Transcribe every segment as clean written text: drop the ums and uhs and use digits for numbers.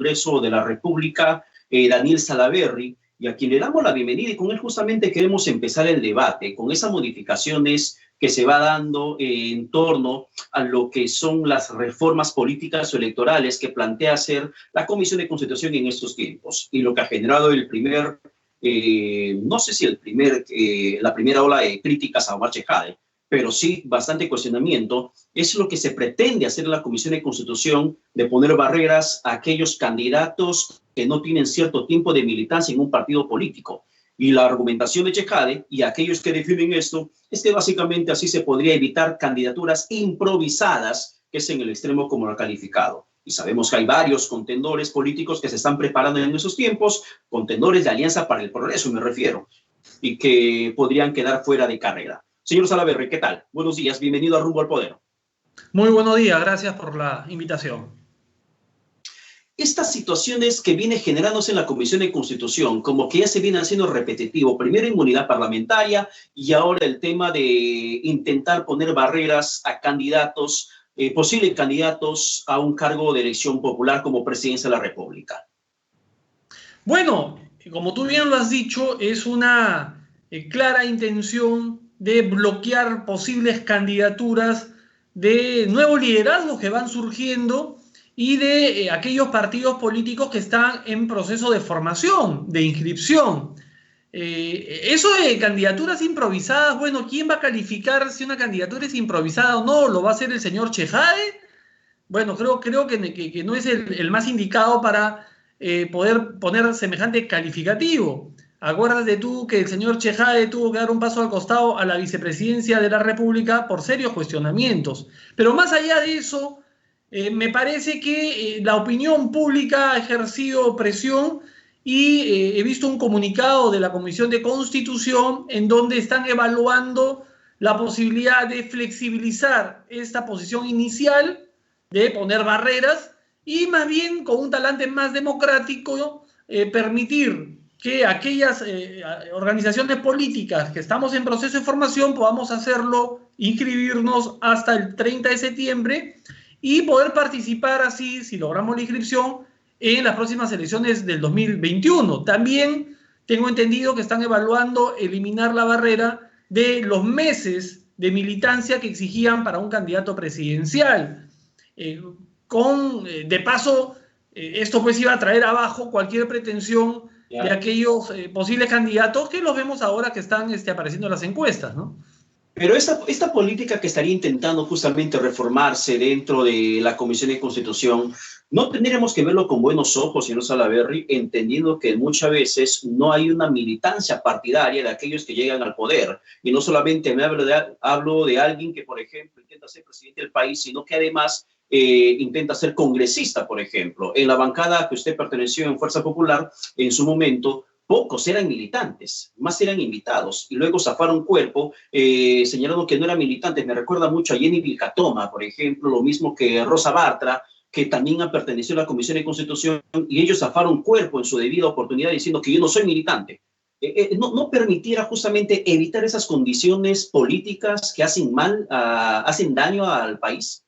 Congreso de la República, Daniel Salaverry, y a quien le damos la bienvenida, y con él justamente queremos empezar el debate, con esas modificaciones que se va dando en torno a lo que son las reformas políticas o electorales que plantea hacer la Comisión de Constitución en estos tiempos, y lo que ha generado el primer, no sé si la primera ola de críticas a Omar Chejade, pero sí bastante cuestionamiento, es lo que se pretende hacer en la Comisión de Constitución, de poner barreras a aquellos candidatos que no tienen cierto tiempo de militancia en un partido político. Y la argumentación de Chejade y aquellos que defienden esto es que básicamente así se podría evitar candidaturas improvisadas, que es en el extremo como lo ha calificado. Y sabemos que hay varios contendores políticos que se están preparando en esos tiempos, contendores de Alianza para el Progreso me refiero, y que podrían quedar fuera de carrera. Señor Salaverry, ¿qué tal? Buenos días, bienvenido a Rumbo al Poder. Muy buenos días, gracias por la invitación. Estas situaciones que viene generándose en la Comisión de Constitución, como que ya se viene haciendo repetitivo, primero inmunidad parlamentaria y ahora el tema de intentar poner barreras a candidatos, posibles candidatos a un cargo de elección popular como presidencia de la República. Bueno, como tú bien lo has dicho, es una clara intención de bloquear posibles candidaturas de nuevos liderazgos que van surgiendo y de aquellos partidos políticos que están en proceso de formación, de inscripción. Eso de candidaturas improvisadas, bueno, ¿quién va a calificar si una candidatura es improvisada o no? ¿Lo va a hacer el señor Chejade? Bueno, creo que no es el más indicado para poder poner semejante calificativo. Acuérdate tú que el señor Chejade tuvo que dar un paso al costado a la vicepresidencia de la República por serios cuestionamientos. Pero más allá de eso, me parece que la opinión pública ha ejercido presión y he visto un comunicado de la Comisión de Constitución en donde están evaluando la posibilidad de flexibilizar esta posición inicial, de poner barreras y más bien con un talante más democrático permitir que aquellas organizaciones políticas que estamos en proceso de formación podamos hacerlo, inscribirnos hasta el 30 de septiembre y poder participar así, si logramos la inscripción, en las próximas elecciones del 2021. También tengo entendido que están evaluando eliminar la barrera de los meses de militancia que exigían para un candidato presidencial. De paso, esto pues iba a traer abajo cualquier pretensión de aquellos posibles candidatos que los vemos ahora que están apareciendo en las encuestas, ¿no? Pero esta política que estaría intentando justamente reformarse dentro de la Comisión de Constitución, no tendríamos que verlo con buenos ojos, señor Salaverry, entendiendo que muchas veces no hay una militancia partidaria de aquellos que llegan al poder. Y no solamente hablo de alguien que, por ejemplo, intenta ser presidente del país, sino que además intenta ser congresista, por ejemplo. En la bancada que usted perteneció en Fuerza Popular, en su momento, pocos eran militantes, más eran invitados, y luego zafaron cuerpo señalando que no eran militantes. Me recuerda mucho a Jenny Vilcatoma, por ejemplo, lo mismo que Rosa Bartra, que también ha pertenecido a la Comisión de Constitución, y ellos zafaron cuerpo en su debida oportunidad diciendo que yo no soy militante. No permitiera justamente evitar esas condiciones políticas que hacen hacen daño al país.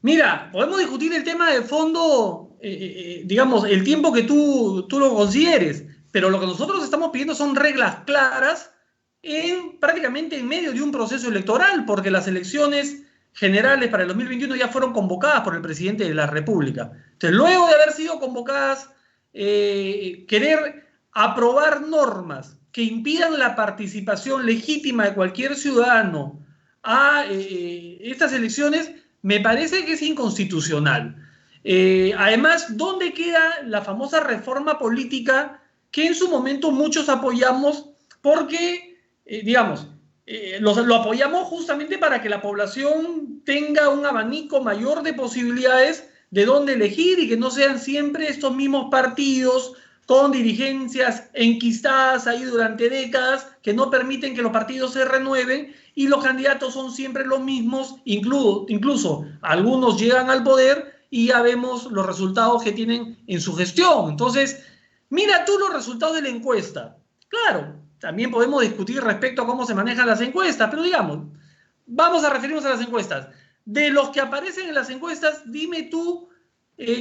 Mira, podemos discutir el tema de fondo, digamos, el tiempo que tú lo consideres, pero lo que nosotros estamos pidiendo son reglas claras prácticamente en medio de un proceso electoral, porque las elecciones generales para el 2021 ya fueron convocadas por el presidente de la República. Entonces, luego de haber sido convocadas, querer aprobar normas que impidan la participación legítima de cualquier ciudadano a estas elecciones, me parece que es inconstitucional. Además, ¿dónde queda la famosa reforma política que en su momento muchos apoyamos? Porque, lo apoyamos justamente para que la población tenga un abanico mayor de posibilidades de dónde elegir y que no sean siempre estos mismos partidos con dirigencias enquistadas ahí durante décadas que no permiten que los partidos se renueven y los candidatos son siempre los mismos, incluso algunos llegan al poder y ya vemos los resultados que tienen en su gestión. Entonces, mira tú los resultados de la encuesta. Claro, también podemos discutir respecto a cómo se manejan las encuestas, pero digamos, vamos a referirnos a las encuestas. De los que aparecen en las encuestas, dime tú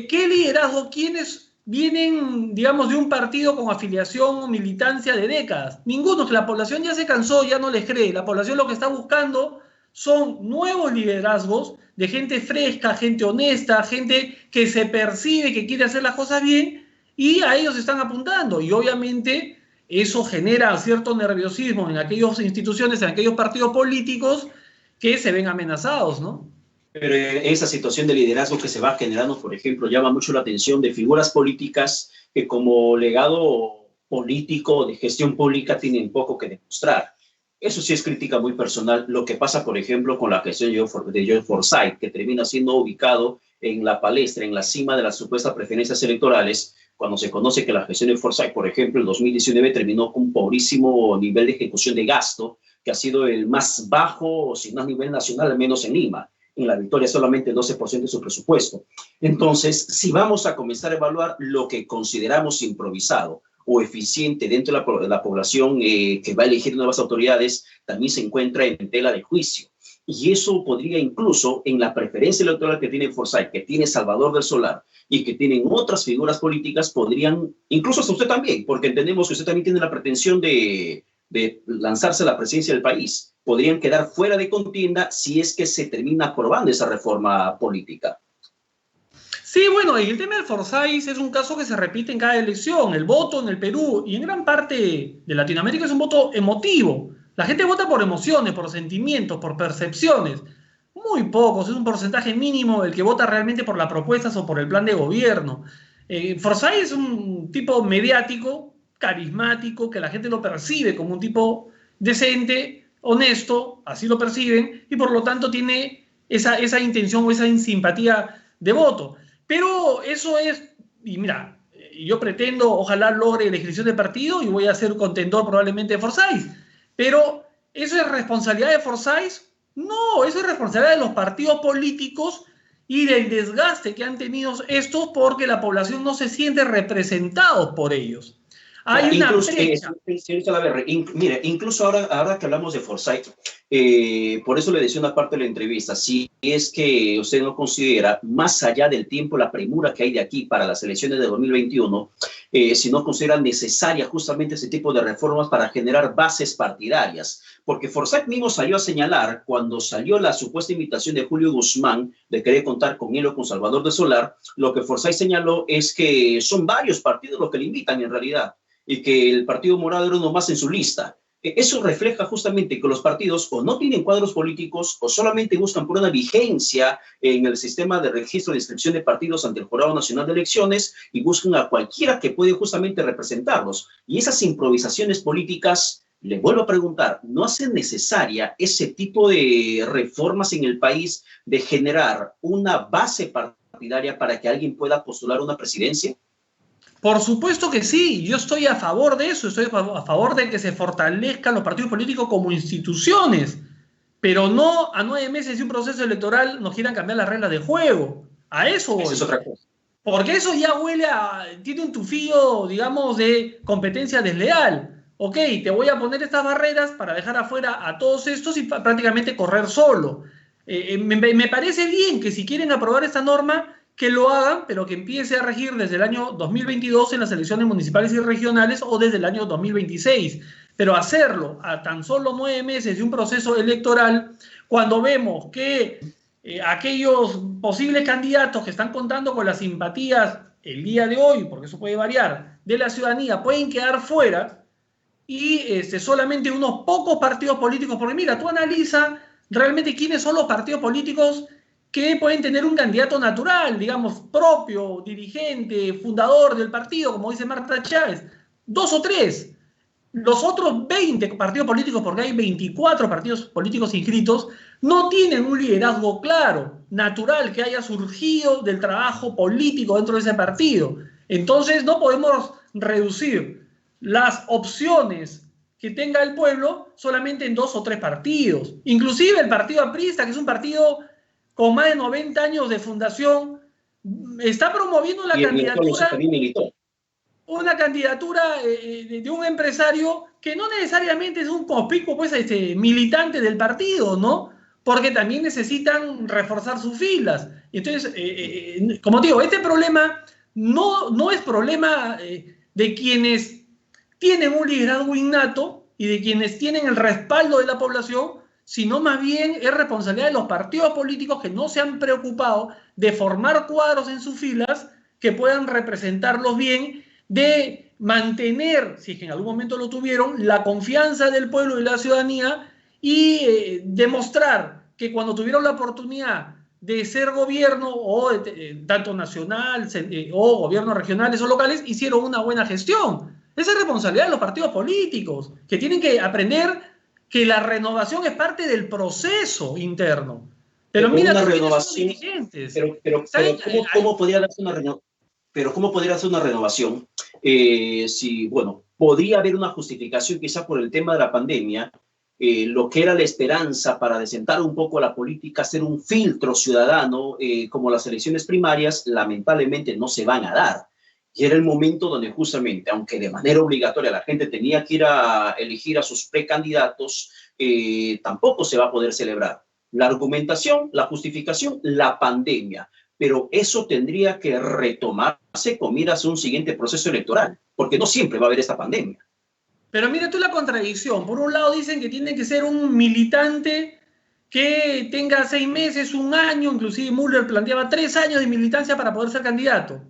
¿qué liderazgo? ¿Quiénes vienen, digamos, de un partido con afiliación o militancia de décadas? Ninguno, que la población ya se cansó, ya no les cree. La población lo que está buscando son nuevos liderazgos de gente fresca, gente honesta, gente que se percibe que quiere hacer las cosas bien, y a ellos están apuntando. Y obviamente eso genera cierto nerviosismo en aquellas instituciones, en aquellos partidos políticos que se ven amenazados, ¿no? Pero esa situación de liderazgo que se va generando, por ejemplo, llama mucho la atención de figuras políticas que como legado político de gestión pública tienen poco que demostrar. Eso sí es crítica muy personal. Lo que pasa, por ejemplo, con la gestión de John Forsyth, que termina siendo ubicado en la palestra, en la cima de las supuestas preferencias electorales, cuando se conoce que la gestión de Forsyth, por ejemplo, en 2019 terminó con un pobrísimo nivel de ejecución de gasto, que ha sido el más bajo, si no a nivel nacional, al menos en Lima. En La Victoria solamente el 12% de su presupuesto. Entonces, si vamos a comenzar a evaluar lo que consideramos improvisado o eficiente dentro de la población que va a elegir nuevas autoridades, también se encuentra en tela de juicio. Y eso podría incluso, en la preferencia electoral que tiene Forsyth, que tiene Salvador del Solar y que tienen otras figuras políticas, podrían, incluso hasta usted también, porque entendemos que usted también tiene la pretensión de lanzarse a la presidencia del país, podrían quedar fuera de contienda si es que se termina aprobando esa reforma política. Sí, bueno, el tema del Forsyth es un caso que se repite en cada elección. El voto en el Perú y en gran parte de Latinoamérica es un voto emotivo. La gente vota por emociones, por sentimientos, por percepciones. Muy pocos, es un porcentaje mínimo el que vota realmente por las propuestas o por el plan de gobierno. Forsyth es un tipo mediático, carismático, que la gente lo percibe como un tipo decente, honesto, así lo perciben, y por lo tanto tiene esa intención o esa simpatía de voto. Pero eso es, y mira, yo pretendo, ojalá logre la inscripción de partido y voy a ser contendor probablemente de Forsyth. Pero, ¿eso es responsabilidad de Forsyth? No, eso es responsabilidad de los partidos políticos y del desgaste que han tenido estos porque la población no se siente representados por ellos. Hay una incluso, brecha. señor Salaverry, mire, incluso ahora que hablamos de Forsyth, por eso le decía una parte de la entrevista, si es que usted no considera, más allá del tiempo, la premura que hay de aquí para las elecciones de 2021, si no considera necesaria justamente ese tipo de reformas para generar bases partidarias, porque Forsyth mismo salió a señalar, cuando salió la supuesta invitación de Julio Guzmán de querer contar con él o con Salvador del Solar, lo que Forsyth señaló es que son varios partidos los que le invitan en realidad, y que el Partido Morado era uno más en su lista. Eso refleja justamente que los partidos o no tienen cuadros políticos o solamente buscan por una vigencia en el sistema de registro de inscripción de partidos ante el Jurado Nacional de Elecciones y buscan a cualquiera que puede justamente representarlos. Y esas improvisaciones políticas, le vuelvo a preguntar, ¿no hacen necesaria ese tipo de reformas en el país de generar una base partidaria para que alguien pueda postular una presidencia? Por supuesto que sí, yo estoy a favor de eso, estoy a favor de que se fortalezcan los partidos políticos como instituciones, pero no a 9 meses de un proceso electoral nos quieran cambiar las reglas de juego. A eso voy. Esa es otra cosa. Porque eso ya huele tiene un tufillo, digamos, de competencia desleal. Ok, te voy a poner estas barreras para dejar afuera a todos estos y prácticamente correr solo. Me parece bien que si quieren aprobar esta norma, que lo hagan, pero que empiece a regir desde el año 2022 en las elecciones municipales y regionales o desde el año 2026. Pero hacerlo a tan solo 9 meses de un proceso electoral, cuando vemos que aquellos posibles candidatos que están contando con las simpatías el día de hoy, porque eso puede variar, de la ciudadanía, pueden quedar fuera y solamente unos pocos partidos políticos, porque mira, tú analiza realmente quiénes son los partidos políticos que pueden tener un candidato natural, digamos, propio, dirigente, fundador del partido, como dice Marta Chávez, 2 o 3. Los otros 20 partidos políticos, porque hay 24 partidos políticos inscritos, no tienen un liderazgo claro, natural, que haya surgido del trabajo político dentro de ese partido. Entonces no podemos reducir las opciones que tenga el pueblo solamente en 2 o 3 partidos. Inclusive el partido aprista, que es un partido con más de 90 años de fundación, está promoviendo la candidatura, una candidatura de un empresario que no necesariamente es un conspicuo pues, militante del partido, ¿no? porque también necesitan reforzar sus filas. Entonces, como digo, este problema no es problema de quienes tienen un liderazgo innato y de quienes tienen el respaldo de la población, sino más bien es responsabilidad de los partidos políticos que no se han preocupado de formar cuadros en sus filas que puedan representarlos bien, de mantener, si es que en algún momento lo tuvieron, la confianza del pueblo y la ciudadanía y demostrar que cuando tuvieron la oportunidad de ser gobierno o tanto nacional o gobiernos regionales o locales, hicieron una buena gestión. Esa es responsabilidad de los partidos políticos, que tienen que aprender que la renovación es parte del proceso interno. Pero mira, una tú renovación, dirigentes. ¿cómo podría darse una renovación? Pero ¿cómo podría hacer una renovación? Si, bueno, podría haber una justificación quizá por el tema de la pandemia, lo que era la esperanza para desentar un poco la política, hacer un filtro ciudadano, como las elecciones primarias, lamentablemente no se van a dar. Y era el momento donde justamente, aunque de manera obligatoria la gente tenía que ir a elegir a sus precandidatos, tampoco se va a poder celebrar. La argumentación, la justificación, la pandemia. Pero eso tendría que retomarse con miras a un siguiente proceso electoral, porque no siempre va a haber esta pandemia. Pero mira tú la contradicción. Por un lado dicen que tiene que ser un militante que tenga 6 meses, 1 año, inclusive Müller planteaba 3 años de militancia para poder ser candidato.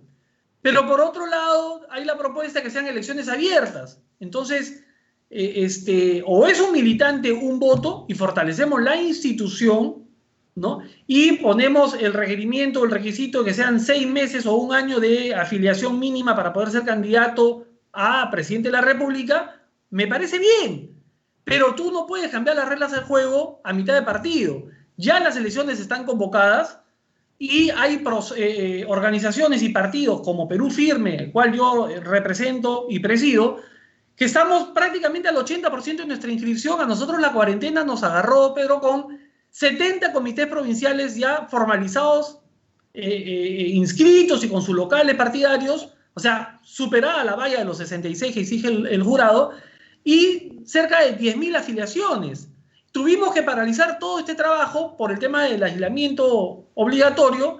Pero por otro lado hay la propuesta que sean elecciones abiertas. Entonces, o es un militante un voto y fortalecemos la institución, ¿no? Y ponemos el requerimiento, el requisito que sean 6 meses o 1 año de afiliación mínima para poder ser candidato a presidente de la República, me parece bien. Pero tú no puedes cambiar las reglas del juego a mitad de partido. Ya las elecciones están convocadas y hay organizaciones y partidos como Perú Firme, el cual yo represento y presido, que estamos prácticamente al 80% de nuestra inscripción. A nosotros la cuarentena nos agarró, Pedro, con 70 comités provinciales ya formalizados, inscritos y con sus locales partidarios, o sea, superada la valla de los 66 que exige el jurado, y cerca de 10.000 afiliaciones. Tuvimos que paralizar todo este trabajo por el tema del aislamiento obligatorio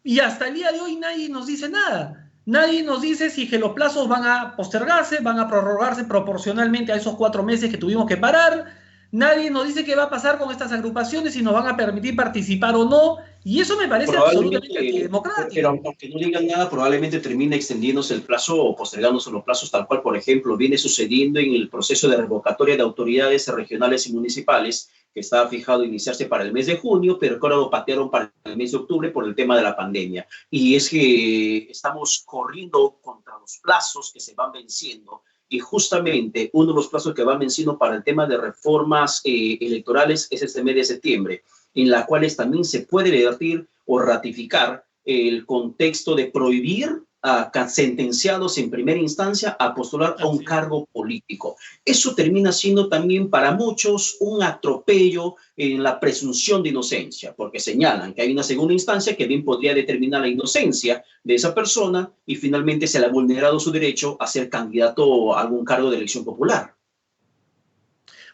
y hasta el día de hoy nadie nos dice nada. Nadie nos dice si que los plazos van a postergarse, van a prorrogarse proporcionalmente a esos 4 meses que tuvimos que parar. Nadie nos dice qué va a pasar con estas agrupaciones, si nos van a permitir participar o no. Y eso me parece absolutamente antidemocrático. Pero aunque no digan nada, probablemente termine extendiéndose el plazo o postergándose los plazos, tal cual, por ejemplo, viene sucediendo en el proceso de revocatoria de autoridades regionales y municipales, que estaba fijado a iniciarse para el mes de junio, pero que ahora lo patearon para el mes de octubre por el tema de la pandemia. Y es que estamos corriendo contra los plazos que se van venciendo. Y justamente uno de los plazos que va venciendo para el tema de reformas electorales es este mes de septiembre, en la cual también se puede debatir o ratificar el contexto de prohibir a sentenciados en primera instancia a postular a un cargo político. Eso termina siendo también para muchos un atropello en la presunción de inocencia, porque señalan que hay una segunda instancia que bien podría determinar la inocencia de esa persona y finalmente se le ha vulnerado su derecho a ser candidato a algún cargo de elección popular.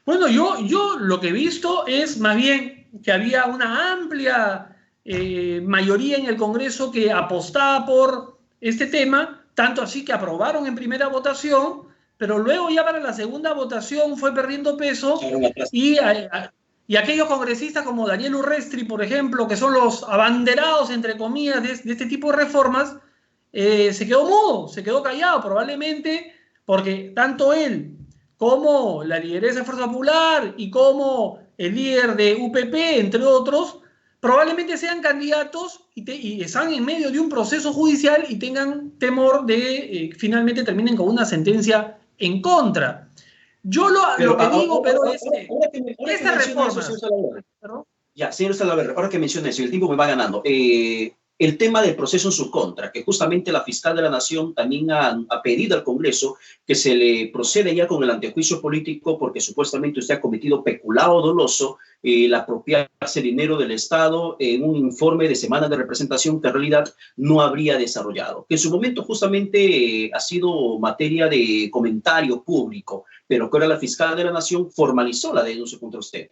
Bueno, yo lo que he visto es más bien que había una amplia mayoría en el Congreso que apostaba por este tema, tanto así que aprobaron en primera votación, pero luego ya para la segunda votación fue perdiendo peso y aquellos congresistas como Daniel Urrestri, por ejemplo, que son los abanderados, entre comillas, de este tipo de reformas, se quedó mudo, se quedó callado, probablemente porque tanto él como la lideresa de Fuerza Popular y como el líder de UPP, entre otros, probablemente sean candidatos y están en medio de un proceso judicial y tengan temor de finalmente terminen con una sentencia en contra. Yo lo que digo, pero es que esta reforma... Ya, señor Salaverry, ahora que menciona eso, el tiempo me va ganando. El tema del proceso en su contra, que justamente la fiscal de la Nación también ha pedido al Congreso que se le proceda ya con el antejuicio político porque supuestamente usted ha cometido peculado doloso, el apropiarse dinero del Estado en un informe de semana de representación que en realidad no habría desarrollado, que en su momento justamente ha sido materia de comentario público, pero que ahora la fiscal de la Nación formalizó la denuncia contra usted.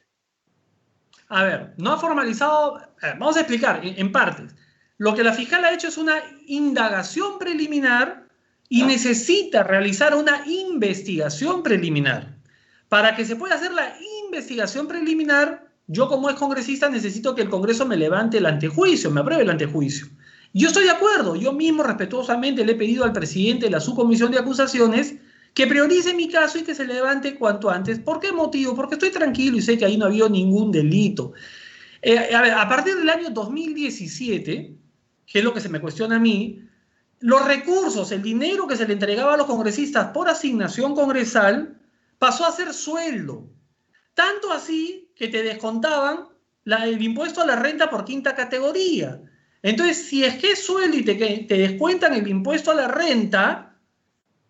A ver, no ha formalizado, vamos a explicar en partes. Lo que la fiscal ha hecho es una indagación preliminar y necesita realizar una investigación preliminar. Para que se pueda hacer la investigación preliminar, yo como excongresista necesito que el Congreso me levante el antejuicio, me apruebe el antejuicio. Yo estoy de acuerdo, yo mismo respetuosamente le he pedido al presidente de la subcomisión de acusaciones que priorice mi caso y que se levante cuanto antes. ¿Por qué motivo? Porque estoy tranquilo y sé que ahí no ha habido ningún delito. A ver, a partir del año 2017, que es lo que se me cuestiona a mí, los recursos, el dinero que se le entregaba a los congresistas por asignación congresal pasó a ser sueldo. Tanto así que te descontaban el impuesto a la renta por quinta categoría. Entonces, si es que es sueldo y te descuentan el impuesto a la renta,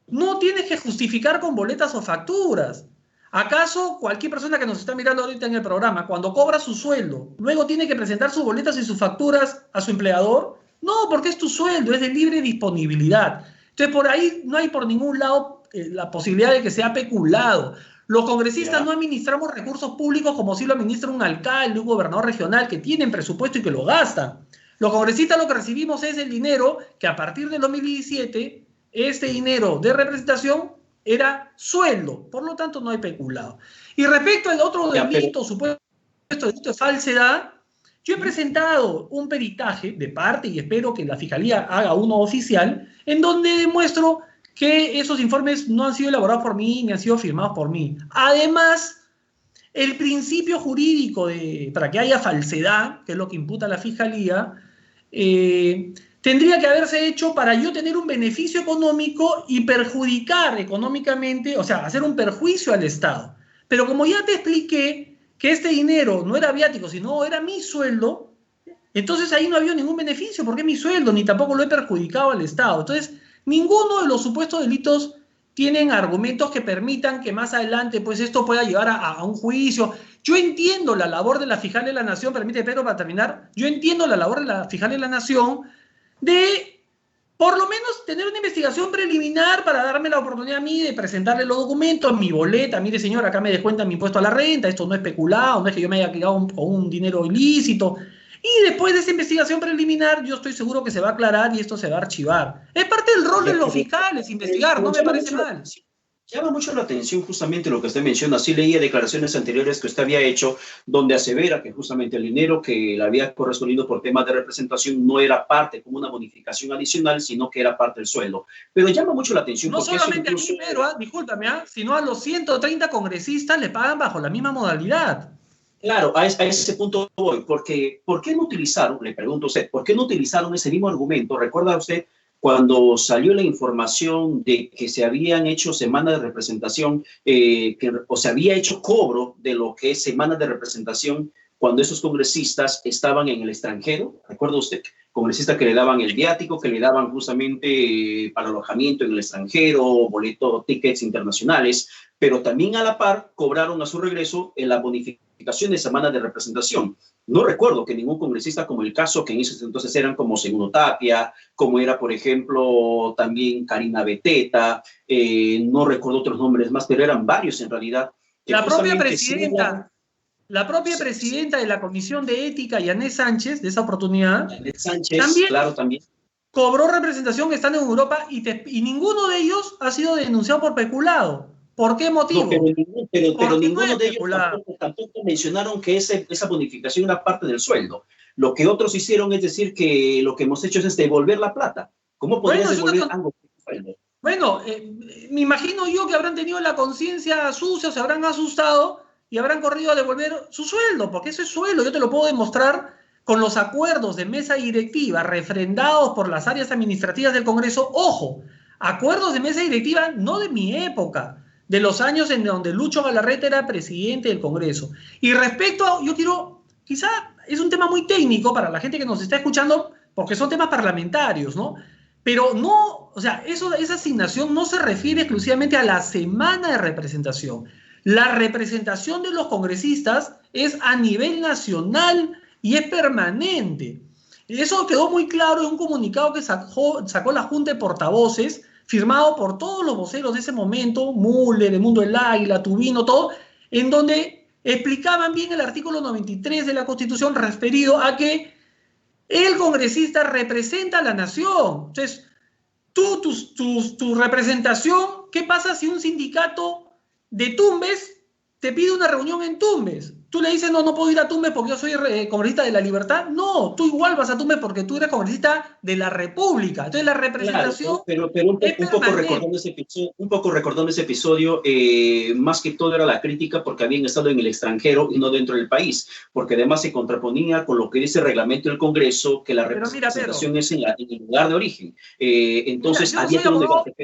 no tienes que justificar con boletas o facturas. ¿Acaso cualquier persona que nos está mirando ahorita en el programa, cuando cobra su sueldo, luego tiene que presentar sus boletas y sus facturas a su empleador? No, porque es tu sueldo, es de libre disponibilidad. Entonces, por ahí no hay por ningún lado la posibilidad de que sea peculado. Los congresistas no administramos recursos públicos como si lo administra un alcalde, un gobernador regional que tienen presupuesto y que lo gastan. Los congresistas lo que recibimos es el dinero que a partir del 2017, este dinero de representación era sueldo, por lo tanto no hay peculado. Y respecto al otro delito, supuesto delito de falsedad, yo he presentado un peritaje de parte y espero que la Fiscalía haga uno oficial en donde demuestro que esos informes no han sido elaborados por mí ni han sido firmados por mí. Además, el principio jurídico para que haya falsedad, que es lo que imputa la Fiscalía, tendría que haberse hecho para yo tener un beneficio económico y perjudicar económicamente, o sea, hacer un perjuicio al Estado. Pero como ya te expliqué que este dinero no era viático, sino era mi sueldo, entonces ahí no había ningún beneficio, porque es mi sueldo, ni tampoco lo he perjudicado al Estado. Entonces, ninguno de los supuestos delitos tienen argumentos que permitan que más adelante pues esto pueda llevar a un juicio. Yo entiendo la labor de la Fiscal de la Nación, permite Pedro para terminar, yo entiendo la labor de la Fiscal de la Nación de por lo menos tener una investigación preliminar para darme la oportunidad a mí de presentarle los documentos, mi boleta, mire señor, acá me descuentan mi impuesto a la renta, esto no es peculado, no es que yo me haya quedado con un dinero ilícito. Y después de esa investigación preliminar, yo estoy seguro que se va a aclarar y esto se va a archivar. Es parte del rol de los fiscales, investigar, no me parece mal. Llama mucho la atención justamente lo que usted menciona. Sí leía declaraciones anteriores que usted había hecho donde asevera que justamente el dinero que le había correspondido por temas de representación no era parte como una bonificación adicional, sino que era parte del sueldo. Pero llama mucho la atención. No solamente incluso... a mí, pero, discúlpame, sino a los 130 congresistas le pagan bajo la misma modalidad. Claro, a ese punto voy, porque ¿por qué no utilizaron, le pregunto a usted, por qué no utilizaron ese mismo argumento? ¿Recuerda usted cuando salió la información de que se habían hecho semanas de representación, o se había hecho cobro de lo que es semanas de representación cuando esos congresistas estaban en el extranjero? ¿Recuerda usted? Congresistas que le daban el viático, que le daban justamente para alojamiento en el extranjero, boletos, tickets internacionales, pero también a la par cobraron a su regreso en la bonificación de semanas de representación. No recuerdo que ningún congresista, como el caso que en esos entonces eran como Segundo Tapia, como era, por ejemplo, también Karina Beteta, no recuerdo otros nombres más, pero eran varios en realidad. La propia presidenta. La propia presidenta de la Comisión de Ética, Yanet Sánchez, de esa oportunidad, Yanet Sánchez, también cobró representación estando en Europa y ninguno de ellos ha sido denunciado por peculado. ¿Por qué motivo? No, pero ninguno de ellos tampoco mencionaron que esa bonificación era parte del sueldo. Lo que otros hicieron es decir que lo que hemos hecho es devolver la plata. ¿Cómo podrías devolver algo que es sueldo? Bueno, me imagino yo que habrán tenido la conciencia sucia, se habrán asustado y habrán corrido a devolver su sueldo, porque eso es sueldo. Yo te lo puedo demostrar con los acuerdos de mesa directiva refrendados por las áreas administrativas del Congreso. Ojo, acuerdos de mesa directiva no de mi época, de los años en donde Lucho Galarreta era presidente del Congreso. Y respecto a, yo quiero, quizá es un tema muy técnico para la gente que nos está escuchando, porque son temas parlamentarios, ¿no? Pero no, o sea, esa asignación no se refiere exclusivamente a la semana de representación. La representación de los congresistas es a nivel nacional y es permanente. Eso quedó muy claro en un comunicado que sacó la Junta de Portavoces, firmado por todos los voceros de ese momento, Müller, El Mundo del Águila, Tubino, todo, en donde explicaban bien el artículo 93 de la Constitución referido a que el congresista representa a la nación. Entonces, tu representación, ¿qué pasa si un sindicato de Tumbes te pide una reunión en Tumbes? Tú le dices, no, no puedo ir a Tumbes porque yo soy congresista de la libertad. No, tú igual vas a Tumbes porque tú eres congresista de la República. Entonces la representación claro, pero un poco recordando ese episodio, más que todo era la crítica porque habían estado en el extranjero y no dentro del país, porque además se contraponía con lo que dice el reglamento del Congreso, que la representación es en el lugar de origen. Entonces había todo un debate,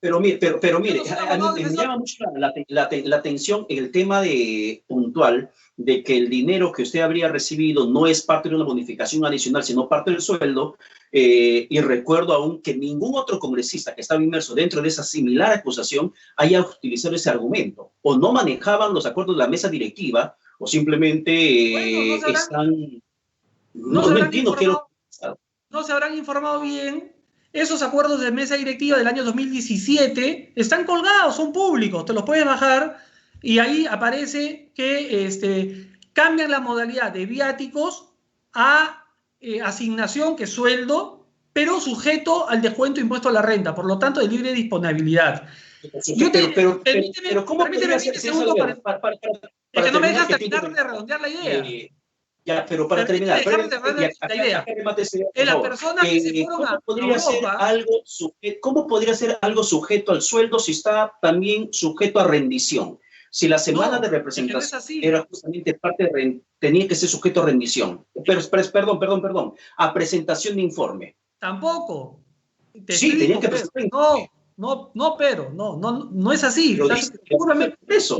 pero mire, a mí me llama mucho la atención el tema puntual de que el dinero que usted habría recibido no es parte de una bonificación adicional, sino parte del sueldo. Y recuerdo aún que ningún otro congresista que estaba inmerso dentro de esa similar acusación haya utilizado ese argumento. O no manejaban los acuerdos de la mesa directiva, o simplemente no entiendo qué no se habrán informado bien. Esos acuerdos de mesa directiva del año 2017 están colgados, son públicos, te los puedes bajar y ahí aparece que cambian la modalidad de viáticos a asignación, que es sueldo, pero sujeto al descuento impuesto a la renta, por lo tanto de libre disponibilidad. Pero ¿cómo podría ser segundo es que no me dejas terminar de redondear la idea. Ya, pero para terminar, la idea. Las personas que se fueron a Europa, ¿cómo podría ser algo sujeto al sueldo si está también sujeto a rendición? Si la semana de representación era justamente tenía que ser sujeto a rendición. Pero, perdón, a presentación de informe. Tampoco. Sí, tenía que presentar informe. No es así.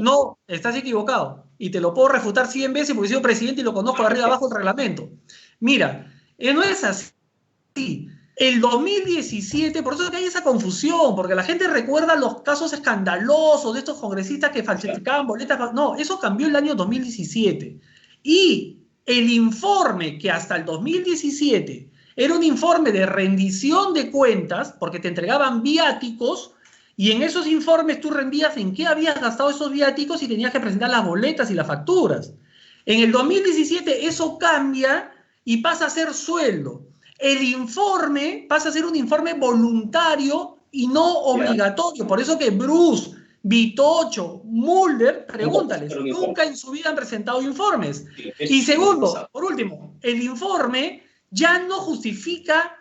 No, estás equivocado. Y te lo puedo refutar 100 veces porque he sido presidente y lo conozco de arriba abajo el reglamento. Mira, no es así. El 2017, por eso es que hay esa confusión, porque la gente recuerda los casos escandalosos de estos congresistas que falsificaban boletas. No, eso cambió el año 2017. Y el informe que hasta el 2017 era un informe de rendición de cuentas, porque te entregaban viáticos, y en esos informes tú rendías en qué habías gastado esos viáticos y tenías que presentar las boletas y las facturas. En el 2017 eso cambia y pasa a ser sueldo. El informe pasa a ser un informe voluntario y no obligatorio. Por eso que Bruce, Vitocho, Mulder, pregúntales, nunca en su vida han presentado informes. Y segundo, por último, el informe ya no justifica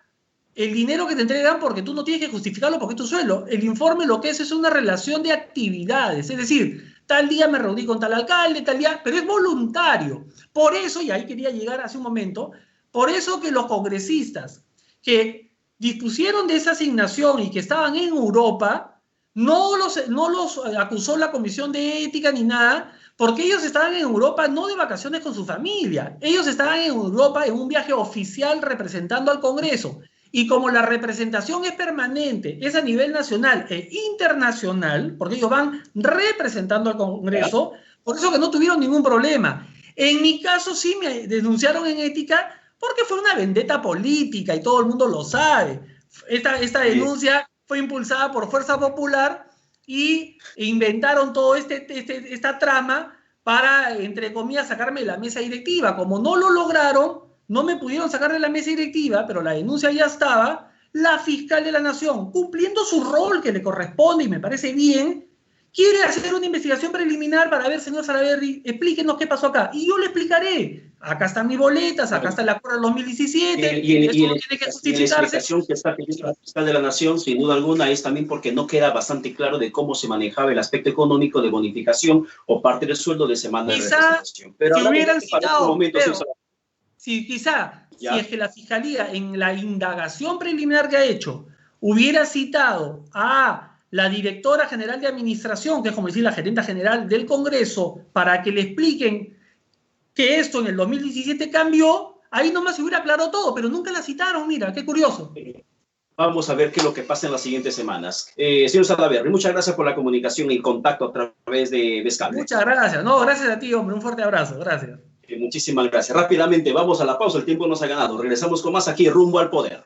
el dinero que te entregan porque tú no tienes que justificarlo porque es tu sueldo. El informe lo que es una relación de actividades. Es decir, tal día me reuní con tal alcalde, tal día, pero es voluntario. Por eso, y ahí quería llegar hace un momento, por eso que los congresistas que dispusieron de esa asignación y que estaban en Europa, no los acusó la Comisión de Ética ni nada, porque ellos estaban en Europa no de vacaciones con su familia. Ellos estaban en Europa en un viaje oficial representando al Congreso. Y como la representación es permanente, es a nivel nacional e internacional, porque ellos van representando al Congreso, por eso que no tuvieron ningún problema. En mi caso sí me denunciaron en ética porque fue una vendetta política y todo el mundo lo sabe. Esta denuncia fue impulsada por Fuerza Popular y inventaron toda esta trama para, entre comillas, sacarme de la mesa directiva. Como no lo lograron, no me pudieron sacar de la mesa directiva, pero la denuncia ya estaba, la fiscal de la Nación, cumpliendo su rol que le corresponde y me parece bien, quiere hacer una investigación preliminar para ver, señor Salaverry, explíquenos qué pasó acá. Y yo le explicaré. Acá están mis boletas, acá está el acuerdo del 2017, y esto no tiene que justificarse. La explicación que está pidiendo la fiscal de la Nación, sin duda alguna, es también porque no queda bastante claro de cómo se manejaba el aspecto económico de bonificación o parte del sueldo de semana de representación. Pero si hubieran citado, si es que la Fiscalía en la indagación preliminar que ha hecho hubiera citado a la directora general de administración, que es como decir la gerenta general del Congreso, para que le expliquen que esto en el 2017 cambió, ahí nomás se hubiera aclarado todo, pero nunca la citaron, mira, qué curioso. Vamos a ver qué es lo que pasa en las siguientes semanas. Señor Salaverry, muchas gracias por la comunicación y el contacto a través de Vescable. Muchas gracias. No, gracias a ti, hombre. Un fuerte abrazo. Gracias. Muchísimas gracias. Rápidamente, vamos a la pausa. El tiempo nos ha ganado. Regresamos con más aquí, Rumbo al Poder.